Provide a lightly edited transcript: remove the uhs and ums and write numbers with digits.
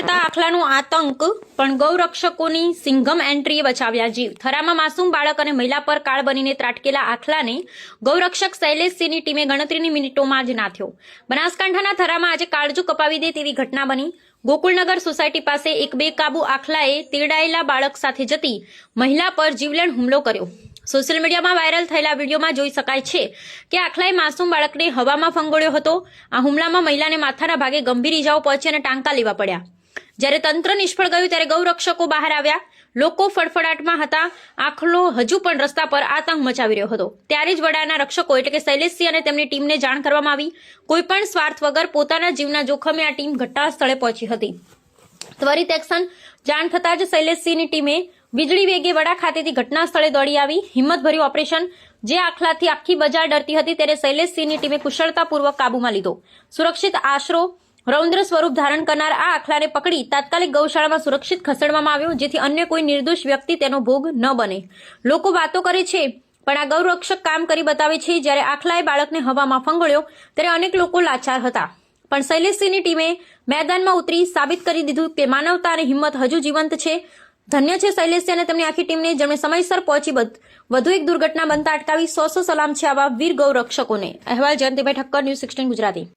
છેડતા આખલાનો આતંક, પણ ગૌરક્ષકોની સિંઘમ એન્ટ્રીએ બચાવ્યા જીવ। થરામાં માસૂમ બાળક અને મહિલા પર કાળ બનીને ત્રાટકેલા આખલાને ગૌરક્ષક શૈલેષસિંહની ટીમે ગણતરીની મિનિટોમાં જ નાથ્યો। બનાસકાંઠાના થરામાં આજે કાળજુ કપાવી દે તેવી ઘટના બની। ગોકુળનગર સોસાયટી પાસે એક બેકાબુ આખલાએ તેડાયેલા બાળક સાથે જતી મહિલા પર જીવલેણ હુમલો કર્યો। સોશિયલ મીડિયામાં વાયરલ થયેલા વિડીયોમાં જોઈ શકાય છે કે આખલાએ માસૂમ બાળકને હવામાં ફંગોળ્યો હતો। આ હુમલામાં મહિલાને માથાના ભાગે ગંભીર ઇજાઓ પહોંચી અને ટાંકા લેવા પડ્યા। જ્યારે તંત્ર નિષ્ફળ ગયું ત્યારે ગૌરક્ષકો બહાર આવ્યા। લોકો ફડફડાટમાં હતા। આખલો હજુ પણ રસ્તા પર આતંક મચાવી રહ્યો હતો। ત્યારે જ વડાના રક્ષકો એટલે કે શૈલેષસિંહ અને તેમની ટીમને જાણ કરવામાં આવી। કોઈપણ સ્વાર્થ વગર પોતાના જીવના જોખમે આ ટીમ ઘટના સ્થળે પહોંચી હતી। ત્વરિત એક્શન જાણ થતાં જ શૈલેષસિંહની ટીમે વીજળી વેગે વડા ખાતેથી ઘટના સ્થળે દોડી આવી। હિંમતભર્યું ઓપરેશન જે આખલાથી આખી બજાર ડરતી હતી ત્યારે શૈલેષસિંહની ટીમે કુશળતાપૂર્વક કાબૂમાં લીધો। સુરક્ષિત આશરો રૌદ્ર સ્વરૂપ ધારણ કરનાર આ આખલાને પકડી તાત્કાલિક ગૌશાળામાં સુરક્ષિત ખસેડવામાં આવ્યો, જેથી અન્ય કોઈ નિર્દોષ વ્યક્તિ તેનો ભોગ ન બને। લોકો વાતો કરે છે પણ આ ગૌરક્ષક કામ કરી બતાવે છે। જ્યારે આખલાએ બાળકને હવામાં ફંગોળ્યો ત્યારે અનેક લોકો લાચાર હતા, પણ શૈલેષસિંહની ટીમે મેદાનમાં ઉતરી સાબિત કરી દીધું કે માનવતા અને હિંમત હજુ જીવંત છે। ધન્ય છે શૈલેષસિંહ અને તેમની આખી ટીમને, જેમણે સમયસર પહોંચી વધુ એક દુર્ઘટના બનતા અટકાવી। સો સલામ છે આવા વીર ગૌરક્ષકોને। અહેવાલ જયંતિભાઈ ઠક્કર, ન્યૂઝ 16 ગુજરાતી।